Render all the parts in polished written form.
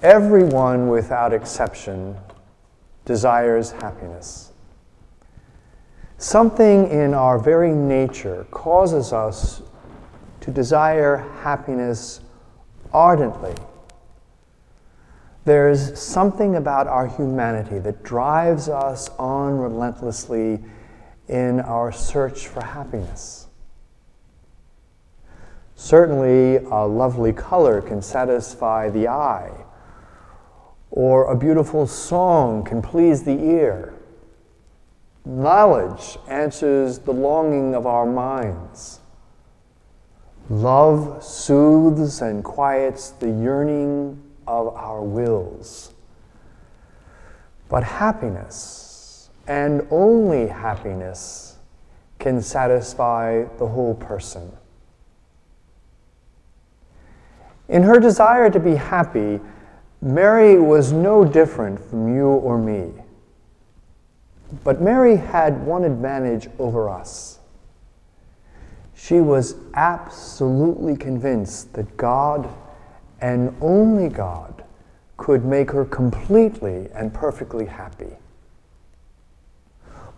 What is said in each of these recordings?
Everyone, without exception, desires happiness. Something in our very nature causes us to desire happiness ardently. There's something about our humanity that drives us on relentlessly in our search for happiness. Certainly, a lovely color can satisfy the eye, or a beautiful song can please the ear. Knowledge answers the longing of our minds. Love soothes and quiets the yearning of our wills. But happiness, and only happiness, can satisfy the whole person. In her desire to be happy, Mary was no different from you or me. But Mary had one advantage over us. She was absolutely convinced that God, and only God, could make her completely and perfectly happy.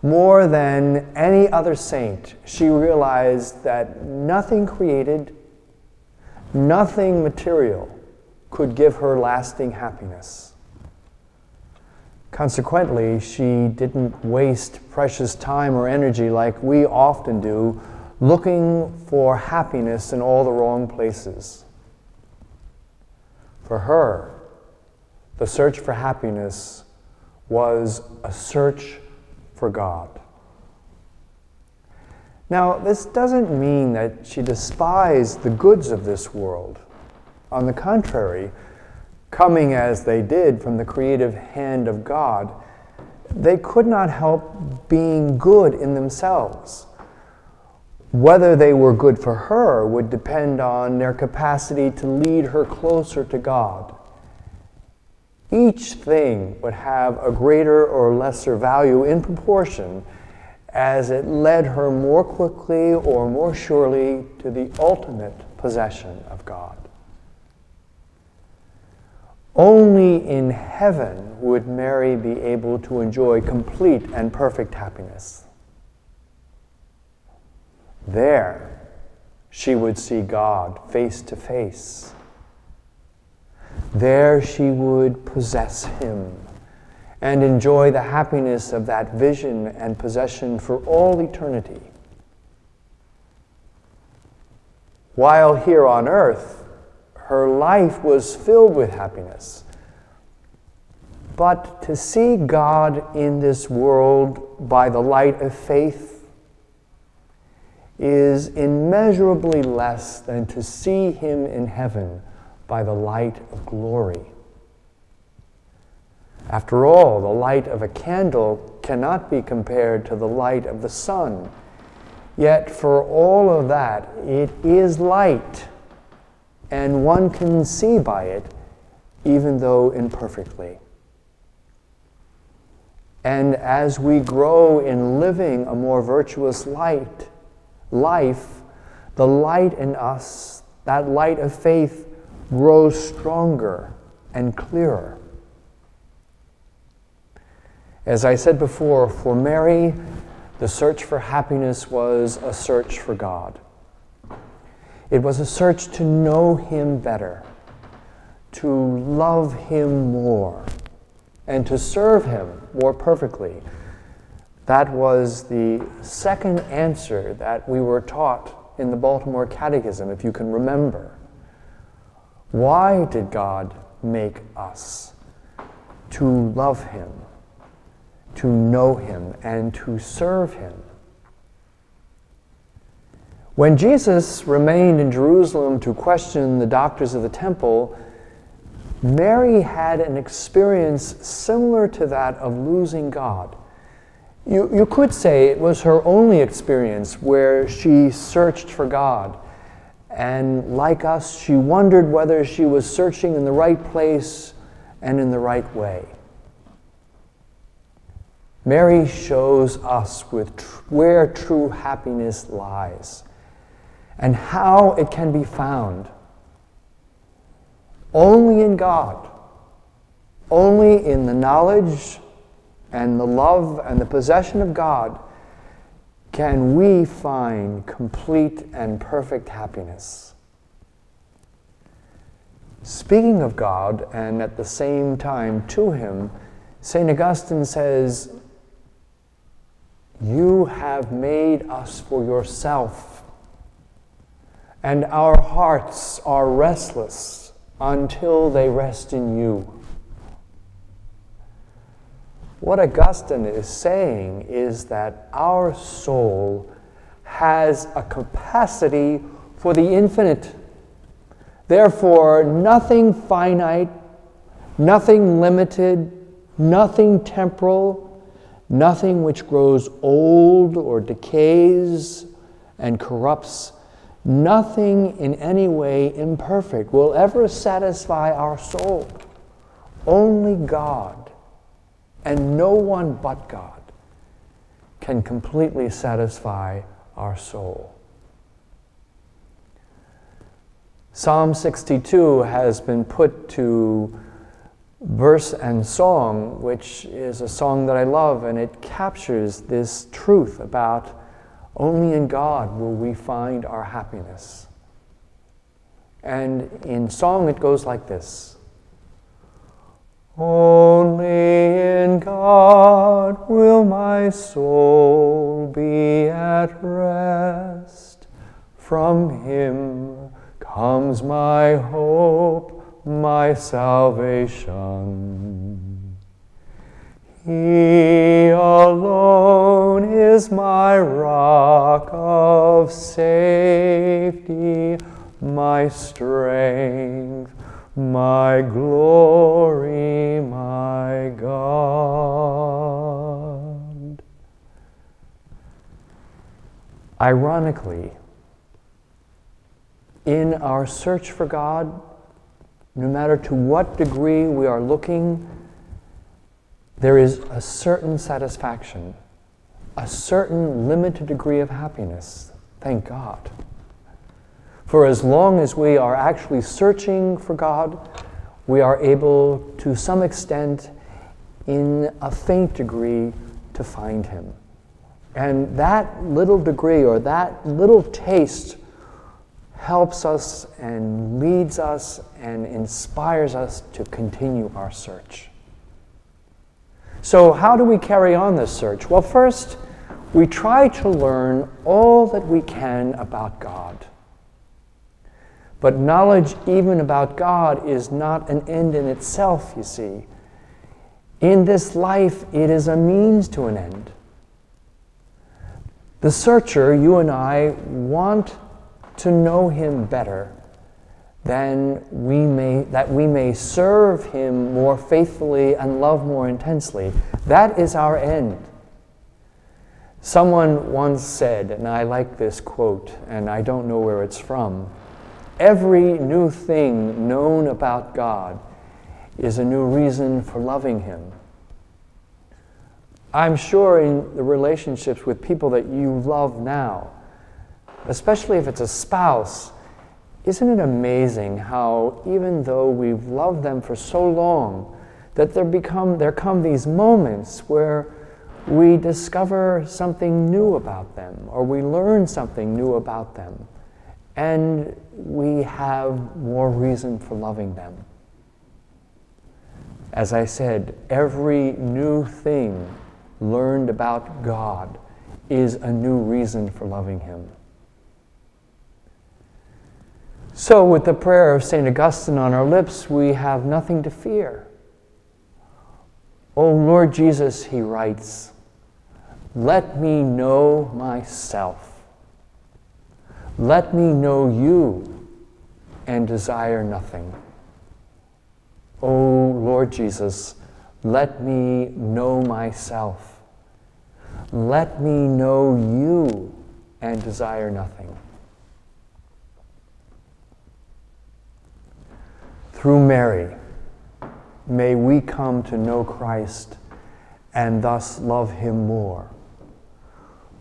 More than any other saint, she realized that nothing created, nothing material could give her lasting happiness. Consequently, she didn't waste precious time or energy like we often do, looking for happiness in all the wrong places. For her, the search for happiness was a search for God. Now, this doesn't mean that she despised the goods of this world. On the contrary, coming as they did from the creative hand of God, they could not help being good in themselves. Whether they were good for her would depend on their capacity to lead her closer to God. Each thing would have a greater or lesser value in proportion as it led her more quickly or more surely to the ultimate possession of God. Only in heaven would Mary be able to enjoy complete and perfect happiness. There, she would see God face to face. There she would possess Him and enjoy the happiness of that vision and possession for all eternity. While here on earth, her life was filled with happiness. But to see God in this world by the light of faith is immeasurably less than to see Him in heaven by the light of glory. After all, the light of a candle cannot be compared to the light of the sun. Yet for all of that, it is light, and one can see by it, even though imperfectly. And as we grow in living a more virtuous life, the light in us, that light of faith, grows stronger and clearer. As I said before, for Mary, the search for happiness was a search for God. It was a search to know Him better, to love Him more, and to serve Him more perfectly. That was the second answer that we were taught in the Baltimore Catechism, if you can remember. Why did God make us? To love Him, to know Him, and to serve Him. When Jesus remained in Jerusalem to question the doctors of the temple, Mary had an experience similar to that of losing God. You could say it was her only experience where she searched for God. And like us, she wondered whether she was searching in the right place and in the right way. Mary shows us where true happiness lies and how it can be found. Only in God, Only in the knowledge and the love and the possession of God can we find complete and perfect happiness. Speaking of God, and at the same time to Him, St. Augustine says, "You have made us for yourself, and our hearts are restless until they rest in you." What Augustine is saying is that our soul has a capacity for the infinite. Therefore, nothing finite, nothing limited, nothing temporal, nothing which grows old or decays and corrupts, nothing in any way imperfect will ever satisfy our soul. Only God, and no one but God, can completely satisfy our soul. Psalm 62 has been put to verse and song, which is a song that I love, and it captures this truth about only in God will we find our happiness. And in song it goes like this: "Only in God will my soul be at rest. From Him comes my hope, my salvation. He alone is my rock of safety, my strength, my glory, my God." Ironically, in our search for God, no matter to what degree we are looking, there is a certain satisfaction, a certain limited degree of happiness, thank God. For as long as we are actually searching for God, we are able, to some extent, in a faint degree, to find Him. And that little degree, or that little taste, helps us and leads us and inspires us to continue our search. So how do we carry on this search? Well, first, we try to learn all that we can about God. But knowledge even about God is not an end in itself, you see. In this life, it is a means to an end. The searcher, you and I, want to know Him better, that we may serve Him more faithfully and love more intensely. That is our end. Someone once said, and I like this quote, and I don't know where it's from, "Every new thing known about God is a new reason for loving Him." I'm sure in the relationships with people that you love now, especially if it's a spouse, isn't it amazing how even though we've loved them for so long, that there come these moments where we discover something new about them, or we learn something new about them, and we have more reason for loving them. As I said, every new thing learned about God is a new reason for loving Him. So with the prayer of St. Augustine on our lips, we have nothing to fear. "O Lord Jesus," he writes, "let me know myself. Let me know you and desire nothing. O Lord Jesus, let me know myself. Let me know you and desire nothing." Through Mary, may we come to know Christ and thus love Him more.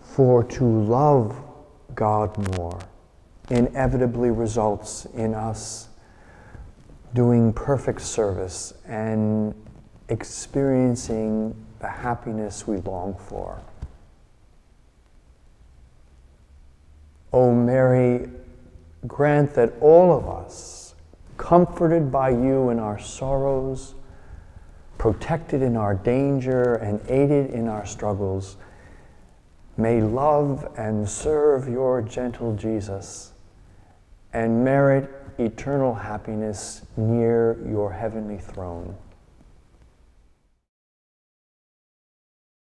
For to love God more inevitably results in us doing perfect service and experiencing the happiness we long for. O Mary, grant that all of us, comforted by you in our sorrows, protected in our danger, and aided in our struggles, may love and serve your gentle Jesus and merit eternal happiness near your heavenly throne.